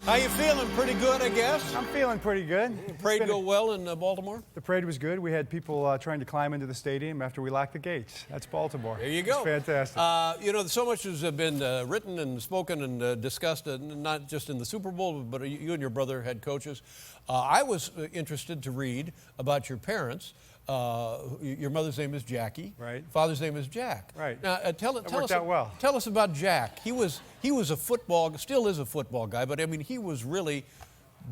How you feeling? Pretty good, I guess. I'm feeling pretty good. Parade go well in Baltimore? The parade was good. We had people trying to climb into the stadium after we locked the gates. That's Baltimore. There you go. It's fantastic. You know, so much has been written and spoken and discussed, not just in the Super Bowl, but you and your brother had coaches. I was interested to read about your parents. Your mother's name is Jackie. Right. Father's name is Jack. Right. Now, tell us about Jack. He was a football, still is a football guy, but I mean, he was really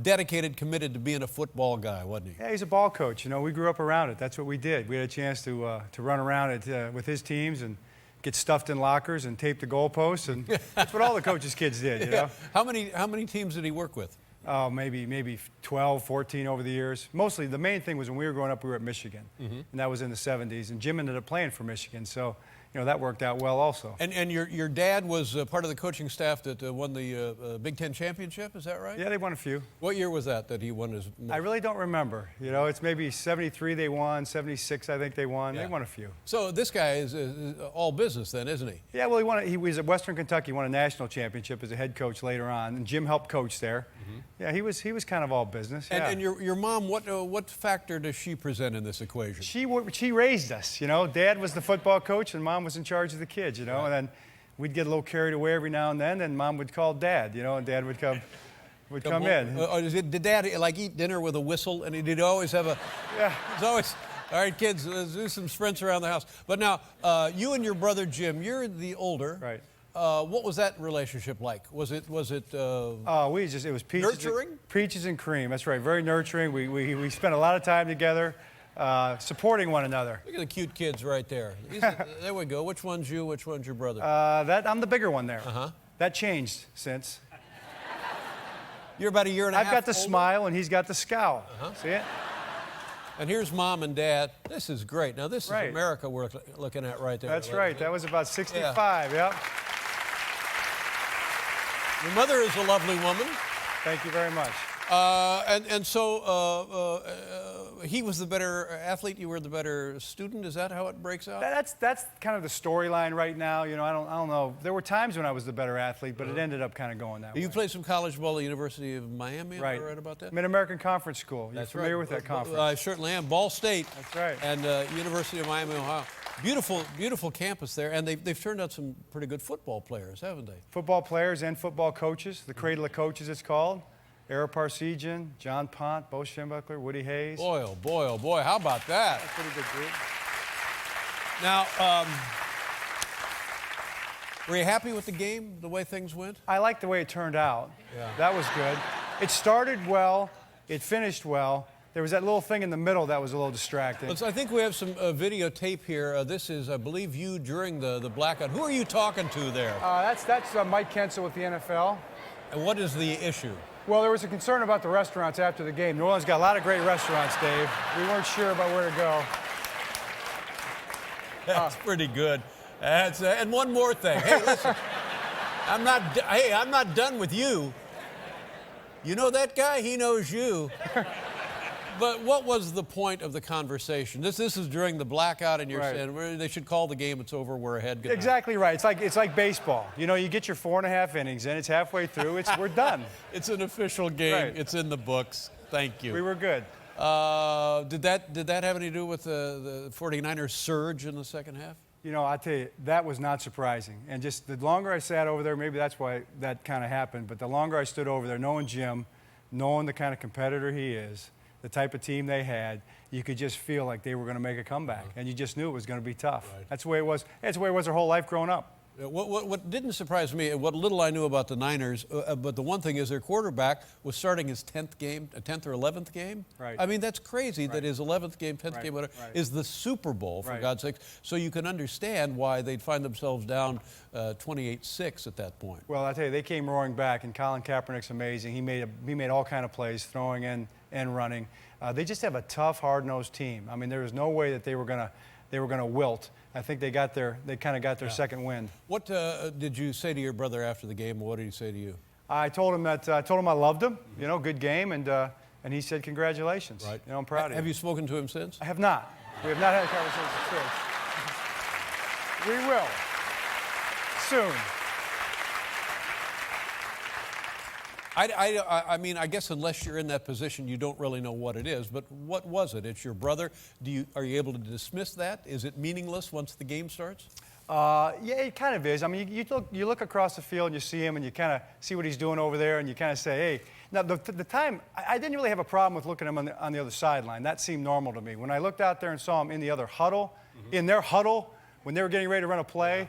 dedicated, committed to being a football guy, wasn't he? Yeah, he's a ball coach. You know, we grew up around it. That's what we did. We had a chance to run around it with his teams and get stuffed in lockers and tape the goalposts, and that's what all the coaches' kids did. You know. How many teams did he work with? Oh, maybe 12, 14 over the years. Mostly, the main thing was when we were growing up, we were at Michigan, and that was in the 70s. And Jim ended up playing for Michigan, so you know that worked out well also. And your dad was part of the coaching staff that won the Big Ten championship. Is that right? Yeah, they won a few. What year was that he won his? I really don't remember. You know, it's maybe 73 they won, 76 I think they won. Yeah. They won a few. So this guy is all business then, isn't he? Yeah, well, he was at Western Kentucky, won a national championship as a head coach later on, and Jim helped coach there. Yeah, he was kind of all business. Yeah. And your mom, what factor does she present in this equation? She raised us. You know, Dad was the football coach, and Mom was in charge of the kids. You know, and then we'd get a little carried away every now and then, and Mom would call Dad. You know, and Dad would come in. Did Dad like eat dinner with a whistle? And did he always have a? Yeah. It's always. All right, kids, let's do some sprints around the house. But now, you and your brother Jim, you're the older. Right. What was that relationship like? Was it? It was peaches, nurturing? Peaches and cream. That's right. Very nurturing. We spent a lot of time together, supporting one another. Look at the cute kids right there. There we go. Which one's you? Which one's your brother? I'm the bigger one there. Uh-huh. That changed since. You're about a year and a half. I've got the older? smile and he's got the scowl. Uh-huh. See it? And here's Mom and Dad. This is great. Now, this is Right. America we're looking at right there. That's right. That was about 65. Yep. Your mother is a lovely woman. Thank you very much. So he was the better athlete. You were the better student. Is that how it breaks out? That's kind of the storyline right now. You know, I don't know. There were times when I was the better athlete, but it ended up kind of going that way. You played some college ball at the University of Miami. Right. Am I right about that? Mid-American Conference School. You're That's familiar right. with that conference? I certainly am. Ball State. That's right. And University of Miami, Ohio. Beautiful, beautiful campus there, and they've turned out some pretty good football players, haven't they? Football players and football coaches. The Cradle of Coaches, it's called. Ara Parsegian, John Pont, Bo Schembechler, Woody Hayes. Boy, oh boy, oh boy, how about that? That's a pretty good group. Now, were you happy with the game, the way things went? I like the way it turned out. Yeah. That was good. It started well. It finished well. There was that little thing in the middle that was a little distracting. I think we have some videotape here. This is, I believe, you during the blackout. Who are you talking to there? That's Mike Kensel with the NFL. And what is the issue? Well, there was a concern about the restaurants after the game. New Orleans got a lot of great restaurants, Dave. We weren't sure about where to go. That's pretty good. And one more thing. Hey, listen, I'm not done with you. You know that guy? He knows you. But what was the point of the conversation? This is during the blackout, and you're saying they should call the game. It's over. We're ahead. Good night. Exactly right. It's like baseball. You know, you get your 4.5 innings in. It's halfway through. We're done. It's an official game. Right. It's in the books. Thank you. We were good. Did that have anything to do with the 49ers surge in the second half? You know, I tell you, that was not surprising. And just the longer I sat over there, maybe that's why that kind of happened. But the longer I stood over there, knowing Jim, knowing the kind of competitor he is, the type of team they had, you could just feel like they were going to make a comeback. And you just knew it was going to be tough. Right. That's the way it was. That's the way it was their whole life growing up. What didn't surprise me, what little I knew about the Niners, but the one thing is their quarterback was starting his 10th game, 10th or 11th game. Right. I mean, that's crazy that his 11th game, 10th game, whatever, Right. is the Super Bowl, for Right. God's sakes. So you can understand why they'd find themselves down 28-6 at that point. Well, I tell you, they came roaring back, and Colin Kaepernick's amazing. He made all kind of plays, throwing and running. They just have a tough, hard-nosed team. I mean, there was no way that they were gonna wilt. I think they kind of got their second wind. What did you say to your brother after the game? What did he say to you? I told him I loved him. You know, good game, and he said congratulations. Right. You know, I'm proud of you. Have you spoken to him since? I have not. We have not had a conversation since. We will soon. I mean, I guess unless you're in that position, you don't really know what it is. But what was it? It's your brother. Are you able to dismiss that? Is it meaningless once the game starts? Yeah, it kind of is. I mean, you look across the field and you see him and you kind of see what he's doing over there and you kind of say, hey. Now, the time, I didn't really have a problem with looking at him on the other sideline. That seemed normal to me. When I looked out there and saw him in the other huddle, in their huddle, when they were getting ready to run a play,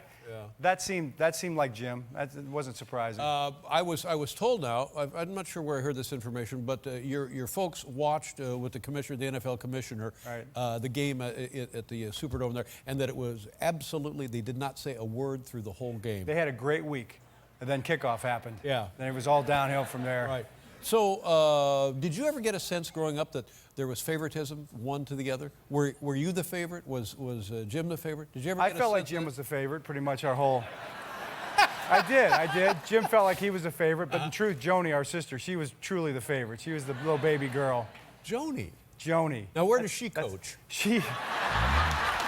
that seemed like Jim. That wasn't surprising. I was told now, I'm not sure where I heard this information, but your folks watched with the commissioner, the NFL commissioner, the game at the Superdome there, and that it was absolutely, they did not say a word through the whole game. They had a great week, and then kickoff happened. Yeah. And it was all downhill from there. Right. So, did you ever get a sense growing up that there was favoritism one to the other? Were you the favorite? Was Jim the favorite? Did you ever? I felt like Jim was the favorite pretty much our whole. I did. Jim felt like he was the favorite, but in truth, Joni, our sister, she was truly the favorite. She was the little baby girl. Joni. Now, where does she coach?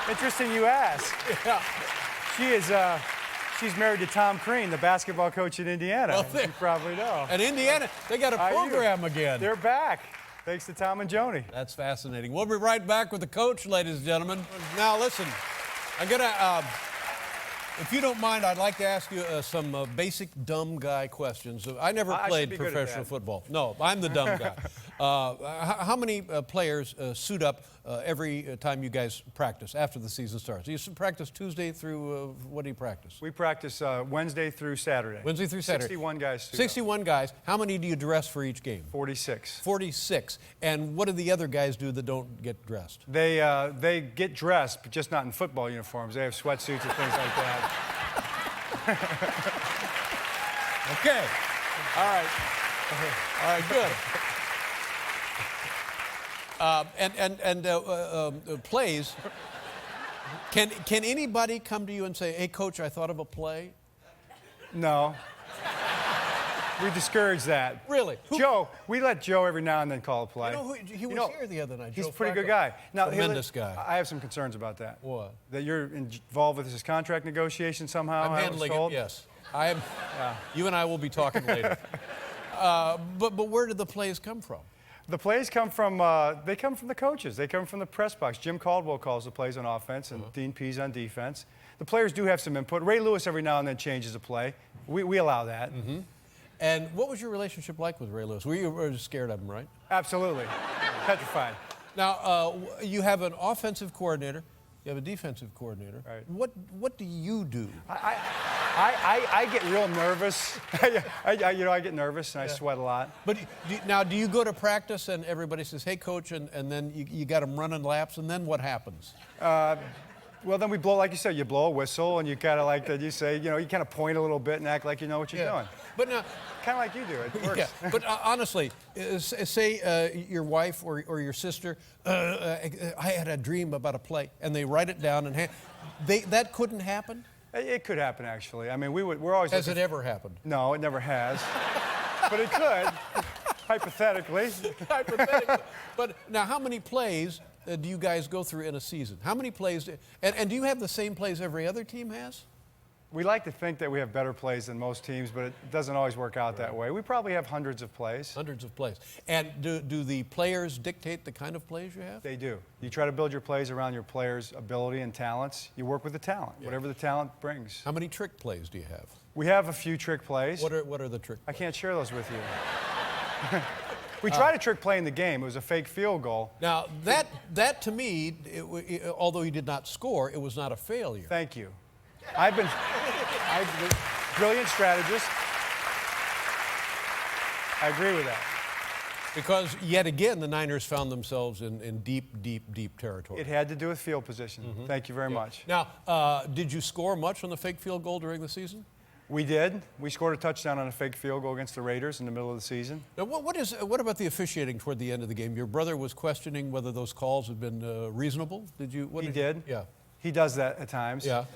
Interesting you ask. Yeah. She is. She's married to Tom Crean, the basketball coach in Indiana. Well, you probably know. And Indiana, they got a program again. They're back, thanks to Tom and Joni. That's fascinating. We'll be right back with the coach, ladies and gentlemen. Now, listen, I'm going to, if you don't mind, I'd like to ask you some basic dumb guy questions. I never played professional football. No, I'm the dumb guy. How many players suit up every time you guys practice after the season starts? You practice Tuesday through, what do you practice? We practice Wednesday through Saturday. Wednesday through Saturday. 61 guys suit 61 guys. How many do you dress for each game? 46. 46. And what do the other guys do that don't get dressed? They get dressed, but just not in football uniforms. They have sweatsuits and things like that. Okay. All right. All right, good. Plays. Can anybody come to you and say, hey, Coach, I thought of a play? No. We discourage that. Really? Joe, we let Joe every now and then call a play. You know, he was here the other night. He's Joe a pretty Flacco. good guy. Now, Tremendous guy. I have some concerns about that. What? That you're involved with his contract negotiation somehow. I'm handling it, yes. I am. You and I will be talking later. But where did the plays come from? The plays come from they come from the coaches. They come from the press box. Jim Caldwell calls the plays on offense, and Dean Pease on defense. The players do have some input. Ray Lewis every now and then changes a play. We allow that. And what was your relationship like with Ray Lewis? Were you scared of him, right? Absolutely. Petrified. Now, you have an offensive coordinator. You have a defensive coordinator. Right. What do you do? I get real nervous. I get nervous and I sweat a lot. But do you go to practice and everybody says, hey, Coach, and then you got them running laps, and then what happens? Well, then we blow, like you said, you blow a whistle and you kind of like, you say, you kind of point a little bit and act like you know what you're doing. But now, kind of like you do. It works. Yeah, but honestly, say your wife or your sister, I had a dream about a play, and they write it down, and that couldn't happen? It could happen, actually. I mean, we're always. Has it ever happened? No, it never has. But it could, hypothetically. Hypothetically. But now, how many plays do you guys go through in a season? How many plays? And do you have the same plays every other team has? We like to think that we have better plays than most teams, but it doesn't always work out that way. We probably have hundreds of plays. Hundreds of plays. And do the players dictate the kind of plays you have? They do. You try to build your plays around your players' ability and talents. You work with the talent, whatever the talent brings. How many trick plays do you have? We have a few trick plays. What are the trick plays? I can't share those with you. We tried a trick play in the game. It was a fake field goal. Now, that to me, although he did not score, it was not a failure. Thank you. I've been brilliant strategist. I agree with that. Because yet again, the Niners found themselves in deep territory. It had to do with field position. Thank you very much. Now, did you score much on the fake field goal during the season? We did. We scored a touchdown on a fake field goal against the Raiders in the middle of the season. Now, what about the officiating toward the end of the game? Your brother was questioning whether those calls had been reasonable. Did you? He did. Yeah. He does that at times. Yeah.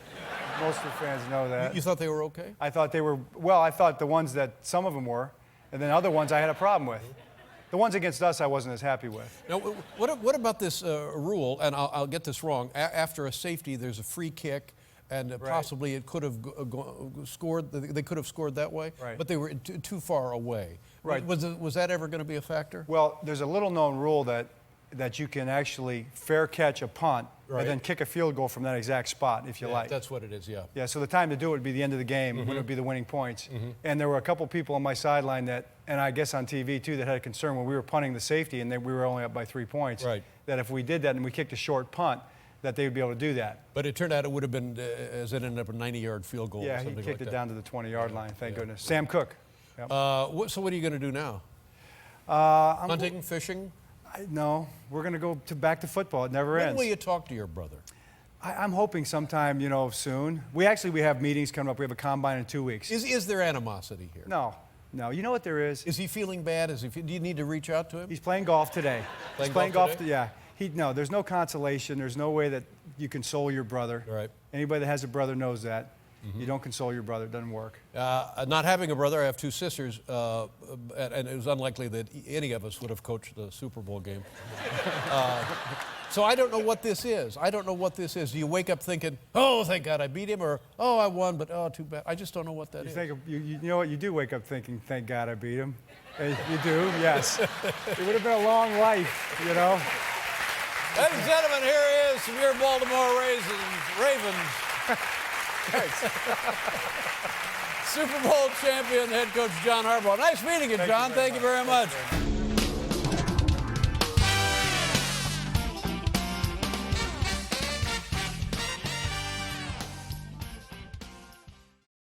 Most of the fans know that. You thought they were okay? I thought they were, well, I thought the ones that some of them were, and then other ones I had a problem with. The ones against us I wasn't as happy with. Now, what about this rule, and I'll get this wrong, after a safety there's a free kick, and possibly it could have scored. They could have scored that way, Right. but they were too far away. Right. Was that ever going to be a factor? Well, there's a little-known rule that you can actually fair catch a punt and then kick a field goal from that exact spot if you like. That's what it is, yeah. Yeah, so the time to do it would be the end of the game when it would be the winning points. And there were a couple people on my sideline that, and I guess on TV too, that had a concern when we were punting the safety and we were only up by 3 points, that if we did that and we kicked a short punt, that they would be able to do that. But it turned out it would have been, as it ended up, a 90-yard field goal. Yeah, or something he kicked like it that. down to the 20-yard line, thank goodness. Sam Cook. Yep. So what are you going to do now? Hunting, fishing? No, we're going to go back to football. It never ends. When will you talk to your brother? I'm hoping sometime, soon. We have meetings coming up. We have a combine in 2 weeks. Is there animosity here? No. You know what there is? Is he feeling bad? Do you need to reach out to him? He's playing golf today. He's playing golf today? Yeah. There's no consolation. There's no way that you console your brother. Right. Anybody that has a brother knows that. You don't console your brother. It doesn't work. Not having a brother, I have 2 sisters, and it was unlikely that any of us would have coached the Super Bowl game. So I don't know what this is. Do you wake up thinking, oh, thank God I beat him, or, oh, I won, but, oh, too bad. I just don't know what that is. You know what? You do wake up thinking, thank God I beat him. You do, yes. It would have been a long life, Ladies and gentlemen, here he is from your Baltimore Ravens. Super Bowl champion, head coach John Harbaugh. Nice meeting you, John. Thank you very much.